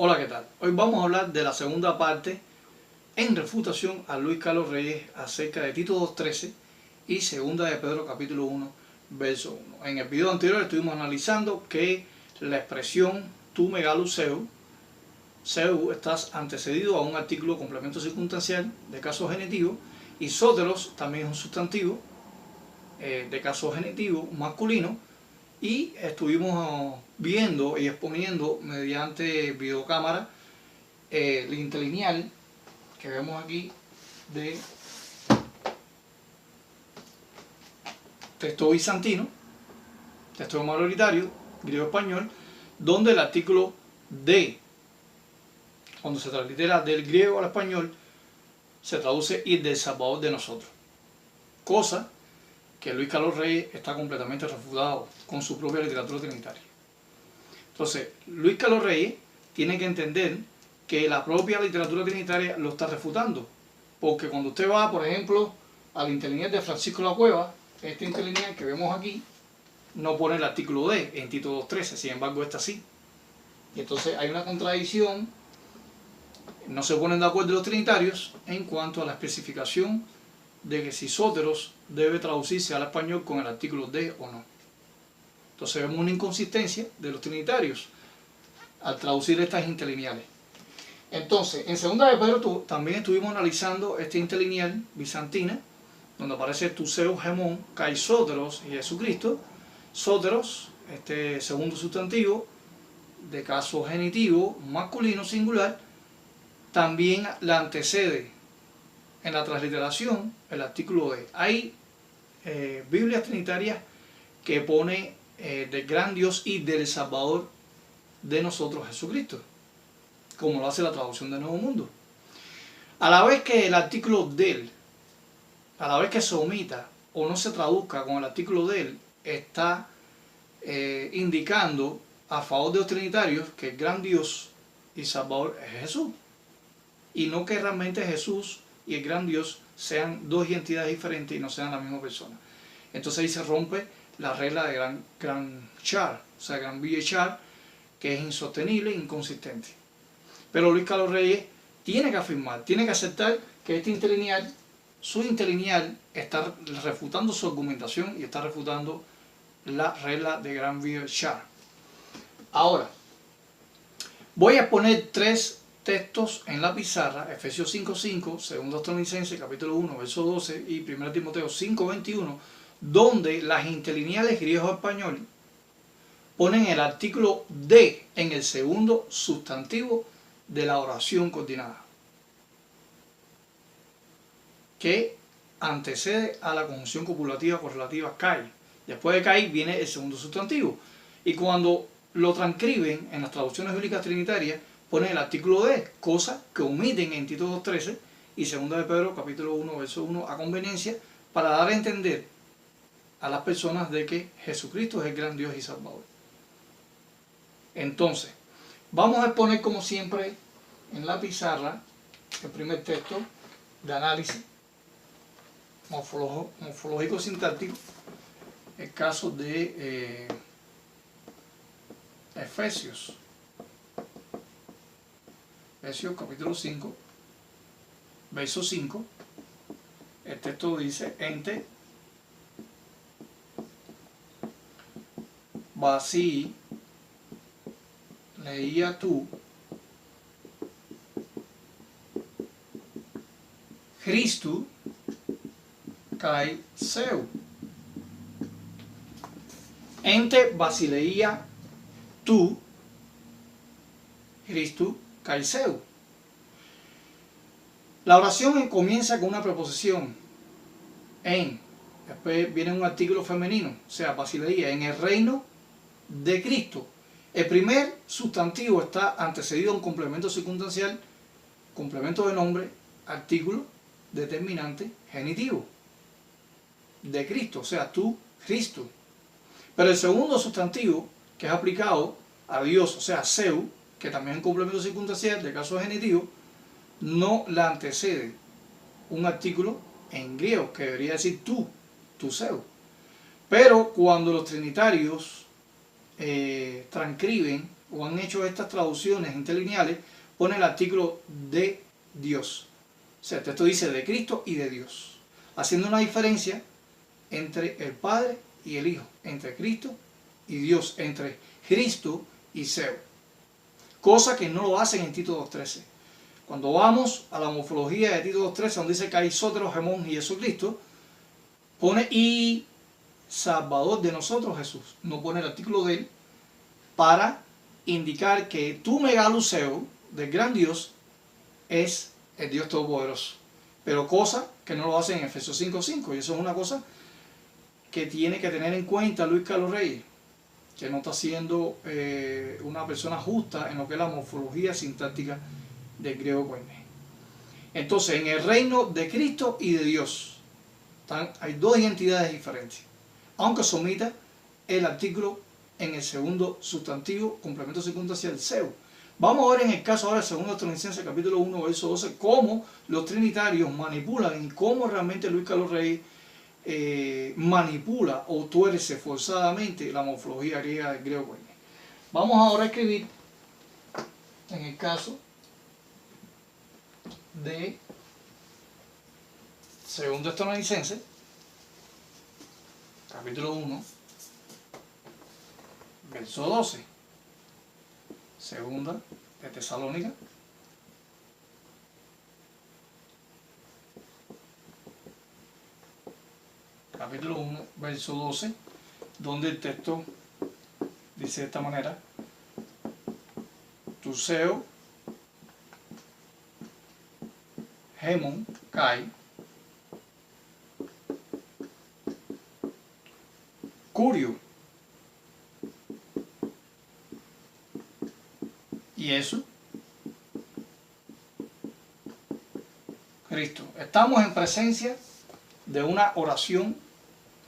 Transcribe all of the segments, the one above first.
Hola, ¿qué tal? Hoy vamos a hablar de la segunda parte en refutación a Luis Carlos Reyes acerca de Tito 2.13 y segunda de Pedro capítulo 1, verso 1. En el video anterior estuvimos analizando que la expresión tu megaluseu, seu estás antecedido a un artículo complemento circunstancial de caso genitivo, y soteros también es un sustantivo de caso genitivo masculino, y estuvimos viendo y exponiendo mediante videocámara el interlineal que vemos aquí de texto bizantino, texto mayoritario, griego-español, donde el artículo de, cuando se translitera del griego al español, se traduce y del Salvador de nosotros. Cosa que Luis Carlos Reyes está completamente refutado con su propia literatura trinitaria. Entonces, Luis Carlos Reyes tiene que entender que la propia literatura trinitaria lo está refutando. Porque cuando usted va, por ejemplo, al interlineal de Francisco La Cueva, este interlineal que vemos aquí, no pone el artículo de en Tito 2.13, sin embargo este sí. Y entonces hay una contradicción, no se ponen de acuerdo los trinitarios en cuanto a la especificación de que si soteros debe traducirse al español con el artículo de o no. Entonces vemos una inconsistencia de los trinitarios al traducir estas interlineales. Entonces, en segunda de Pedro también estuvimos analizando este interlineal bizantina, donde aparece tu seu gemón, kai soteros y Jesucristo. Soteros, este segundo sustantivo de caso genitivo masculino singular, también la antecede en la transliteración el artículo de. Hay Biblias trinitarias que pone del gran Dios y del Salvador de nosotros Jesucristo, como lo hace la traducción de Nuevo Mundo. A la vez que el artículo del, a la vez que se omita o no se traduzca con el artículo del, está indicando a favor de los trinitarios que el gran Dios y Salvador es Jesús, y no que realmente Jesús y el gran Dios sean dos identidades diferentes y no sean la misma persona. Entonces ahí se rompe la regla de gran char, o sea, gran Ville char, que es insostenible e inconsistente. Pero Luis Carlos Reyes tiene que afirmar, tiene que aceptar que este interlineal, su interlineal, está refutando su argumentación y está refutando la regla de gran Ville char. Ahora, voy a poner tres textos en la pizarra: Efesios 5.5, 2 Tesalonicenses capítulo 1, verso 12 y 1 Timoteo 5.21, donde las interlineales griego-español ponen el artículo de en el segundo sustantivo de la oración coordinada, que antecede a la conjunción copulativa correlativa kai. Después de kai viene el segundo sustantivo, y cuando lo transcriben en las traducciones bíblicas trinitarias ponen el artículo de, cosa que omiten en Tito 2.13 y segunda de Pedro capítulo 1 verso 1 a conveniencia, para dar a entender a las personas de que Jesucristo es el gran Dios y Salvador. Entonces, vamos a exponer como siempre en la pizarra el primer texto de análisis morfológico sintáctico, el caso de Efesios capítulo 5, verso 5. El texto dice: ente vasí leía tú Christu kai seu. Ente basileia tu Christu kai seu. La oración comienza con una preposición en, después viene un artículo femenino, o sea, basileia, en el reino de Cristo. El primer sustantivo está antecedido a un complemento circunstancial, complemento de nombre, artículo, determinante, genitivo, de Cristo, o sea, tú, Cristo. Pero el segundo sustantivo, que es aplicado a Dios, o sea, seu, que también es un complemento circunstancial de caso genitivo, no la antecede un artículo en griego, que debería decir tú, tu seu. Pero cuando los trinitarios transcriben o han hecho estas traducciones interlineales, pone el artículo de Dios. O sea, el texto dice de Cristo y de Dios, haciendo una diferencia entre el Padre y el Hijo, entre Cristo y Dios, entre Cristo y Zeu. Cosa que no lo hacen en Tito 2.13. Cuando vamos a la morfología de Tito 2.13, donde dice que hay Sóteros, Gemón y Jesucristo, pone y Salvador de nosotros Jesús. No pone el artículo de él para indicar que tu megaluseo del gran Dios es el Dios Todopoderoso. Pero cosa que no lo hacen en Efesios 5.5. Y eso es una cosa que tiene que tener en cuenta Luis Carlos Reyes, que no está siendo una persona justa en lo que es la morfología sintáctica del griego koiné. Entonces, en el reino de Cristo y de Dios hay dos identidades diferentes, aunque se omita el artículo en el segundo sustantivo, complemento circunstancial, Zeu. Vamos a ver en el caso ahora del 2 Tesalonicenses capítulo 1, verso 12, cómo los trinitarios manipulan y cómo realmente Luis Carlos Reyes manipula o tuerce forzadamente la morfología griega del griego koiné. Vamos ahora a escribir en el caso de 2 Tesalonicenses capítulo 1, verso 12. Segunda de Tesalónica capítulo 1, verso 12, donde el texto dice de esta manera: tu Zeu, Gemón, Kai, Curio y eso, Cristo. Estamos en presencia de una oración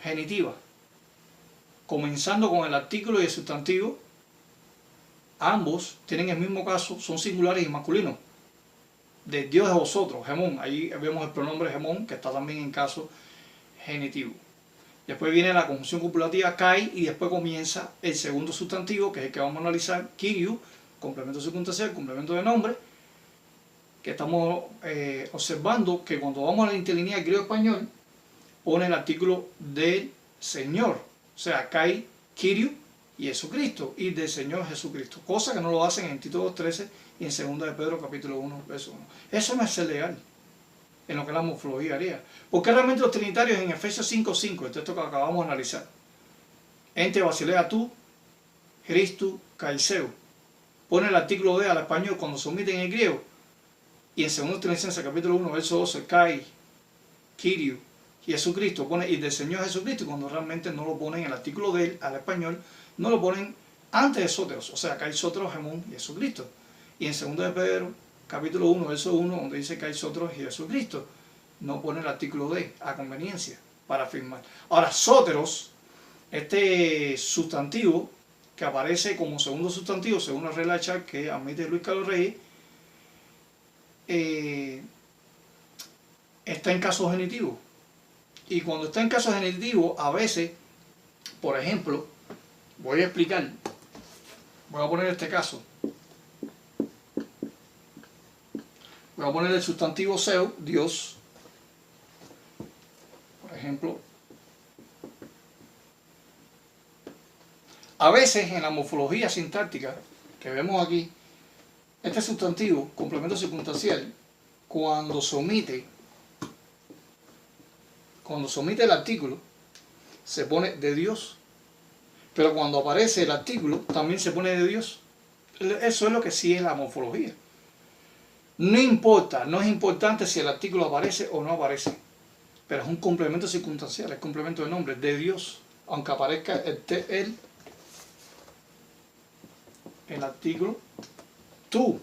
genitiva, comenzando con el artículo y el sustantivo. Ambos tienen el mismo caso, son singulares y masculinos. De Dios de vosotros, Gemón. Ahí vemos el pronombre Gemón, que está también en caso genitivo. Después viene la conjunción copulativa Kai y después comienza el segundo sustantivo, que es el que vamos a analizar, Kyriou, complemento circunstancial, complemento de nombre, que estamos observando que cuando vamos a la interlineal griego-español, pone el artículo del Señor, o sea, Kai, Kyriou y Jesucristo, y del Señor Jesucristo, cosa que no lo hacen en Tito 2.13 y en 2 de Pedro capítulo 1, verso 1. Eso no es ser legal en lo que la morfología haría. Porque realmente los trinitarios en Efesios 5.5, el texto que acabamos de analizar, ente basilea tú, Cristo, Caiseu, pone el artículo de al español cuando se omite en el griego, y en 2 Tesalonicenses capítulo 1, verso 12, Kai, Kyriou y Jesucristo, pone y del Señor Jesucristo, cuando realmente no lo ponen en el artículo de él al español, no lo ponen antes de Sóteros, o sea, Kai, Sóteros, Gemón y Jesucristo. Y en 2 de Pedro capítulo 1, verso 1, donde dice que hay Sóteros y Jesucristo, no pone el artículo de a conveniencia para afirmar. Ahora, Sóteros, este sustantivo que aparece como segundo sustantivo, según la regla de Char que admite Luis Carlos Reyes, está en caso genitivo. Y cuando está en caso genitivo, a veces, por ejemplo, voy a explicar, voy a poner este caso. Voy a poner el sustantivo Zeu, Dios, por ejemplo. A veces en la morfología sintáctica que vemos aquí, este sustantivo, complemento circunstancial, cuando se omite el artículo, se pone de Dios. Pero cuando aparece el artículo, también se pone de Dios. Eso es lo que sí es la morfología. No importa, no es importante si el artículo aparece o no aparece, pero es un complemento circunstancial, es complemento de nombre, de Dios, aunque aparezca el artículo tú,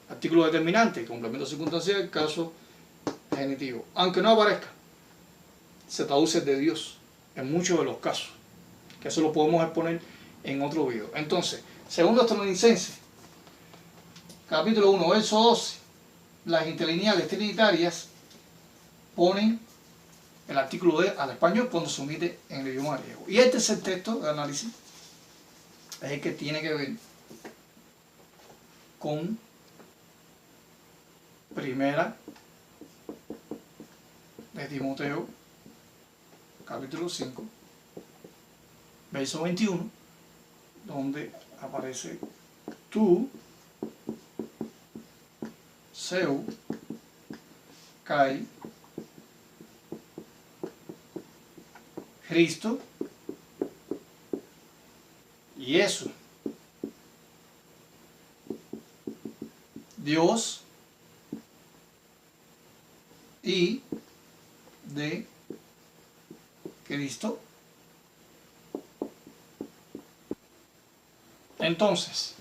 artículo determinante, complemento circunstancial, caso genitivo, aunque no aparezca, se traduce de Dios en muchos de los casos, que eso lo podemos exponer en otro video. Entonces, 2 Tesalonicenses capítulo 1, verso 12, las interlineales trinitarias ponen el artículo de al español cuando se omite en el idioma griego. Y este es el texto de análisis es el que tiene que ver con Primera de Timoteo, capítulo 5, verso 21, donde aparece tú, Seu, Kai, Cristo y eso. Dios y de Cristo. Entonces,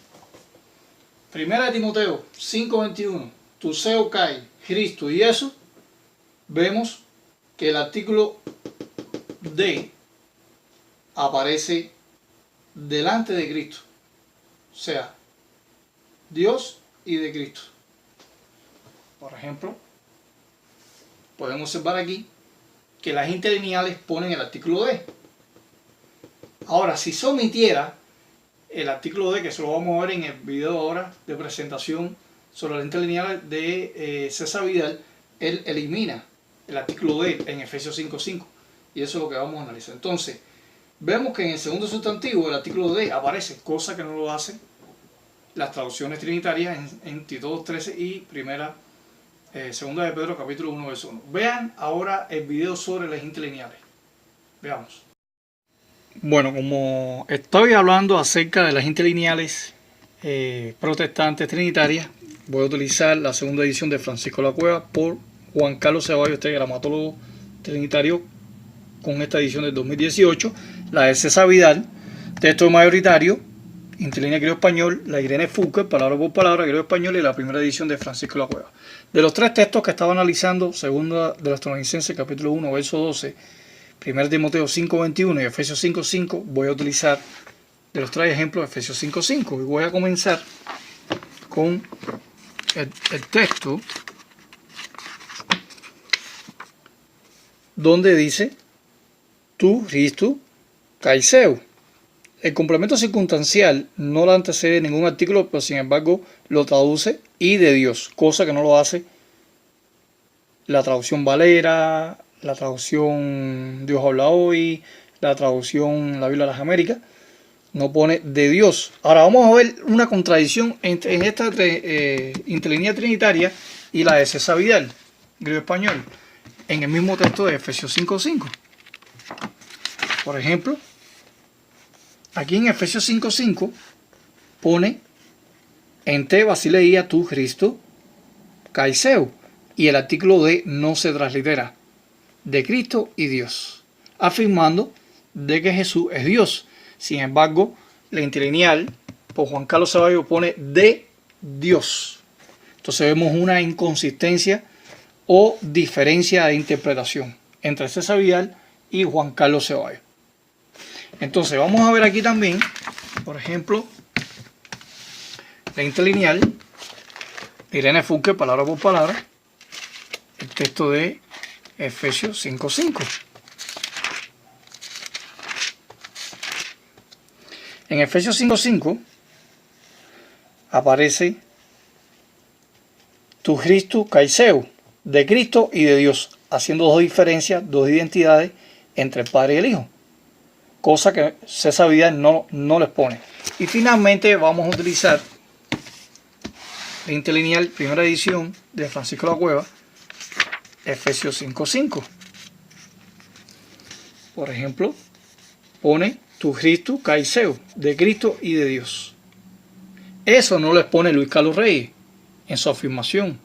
Primera de Timoteo 5:21, tu Seu, Kai, Cristo y eso, vemos que el artículo de aparece delante de Cristo, o sea, Dios y de Cristo. Por ejemplo, podemos observar aquí que las interlineales ponen el artículo de. Ahora, si se omitiera el artículo de, que eso lo vamos a ver en el video ahora de presentación sobre las interlineales de César Vidal, él elimina el artículo de en Efesios 5:5, y eso es lo que vamos a analizar. Entonces, vemos que en el segundo sustantivo el artículo de aparece, cosa que no lo hacen las traducciones trinitarias en Tito 2:13 y segunda de Pedro capítulo 1 verso 1. Vean ahora el video sobre las interlineales. Veamos. Bueno, como estoy hablando acerca de las interlineales protestantes trinitarias, voy a utilizar la segunda edición de Francisco La Cueva por Juan Carlos Ceballos, este gramatólogo trinitario, con esta edición del 2018, la de César Vidal, texto mayoritario, interlínea griego-español, la Irene Fouquet, palabra por palabra, griego-español, y la primera edición de Francisco La Cueva. De los tres textos que estaba analizando, segunda de los Tesalonicenses, capítulo 1, verso 12, 1 Timoteo 5:21 y Efesios 5:5, voy a utilizar de los tres ejemplos Efesios 5:5, y voy a comenzar con el texto donde dice tu, Cristo, Caiseu. El complemento circunstancial no lo antecede ningún artículo, pero sin embargo lo traduce y de Dios, cosa que no lo hace la traducción Valera, la traducción Dios habla hoy, la traducción La Biblia de las Américas, no pone de Dios. Ahora vamos a ver una contradicción en esta interlínea trinitaria y la de César Vidal, griego-español, en el mismo texto de Efesios 5:5. Por ejemplo, aquí en Efesios 5:5 pone en te basileia tu Cristo Caiseu, y el artículo de no se translitera, de Cristo y Dios, afirmando de que Jesús es Dios. Sin embargo, la interlineal por Juan Carlos Ceballos pone de Dios. Entonces vemos una inconsistencia o diferencia de interpretación entre César Vidal y Juan Carlos Ceballos. Entonces vamos a ver aquí también, por ejemplo, la interlineal, Irene Fouquet, palabra por palabra, el texto de Efesios 5:5. En Efesios 5:5 aparece tu Cristo Caiseu, de Cristo y de Dios, haciendo dos diferencias, dos identidades entre el Padre y el Hijo, cosa que César Vidal no les pone. Y finalmente vamos a utilizar la interlineal, primera edición de Francisco La Cueva, Efesios 5:5. Por ejemplo, pone tu Cristo Caiseu, de Cristo y de Dios. Eso no les pone Luis Carlos Reyes en su afirmación,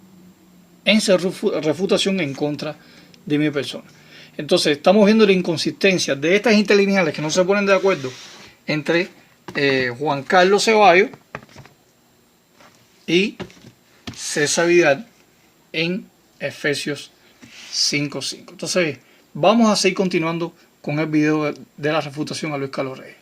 en su refutación en contra de mi persona. Entonces estamos viendo la inconsistencia de estas interlineales que no se ponen de acuerdo entre Juan Carlos Ceballos y César Vidal en Efesios 5:5. Entonces vamos a seguir continuando con el video de la refutación a Luis Carlos Reyes.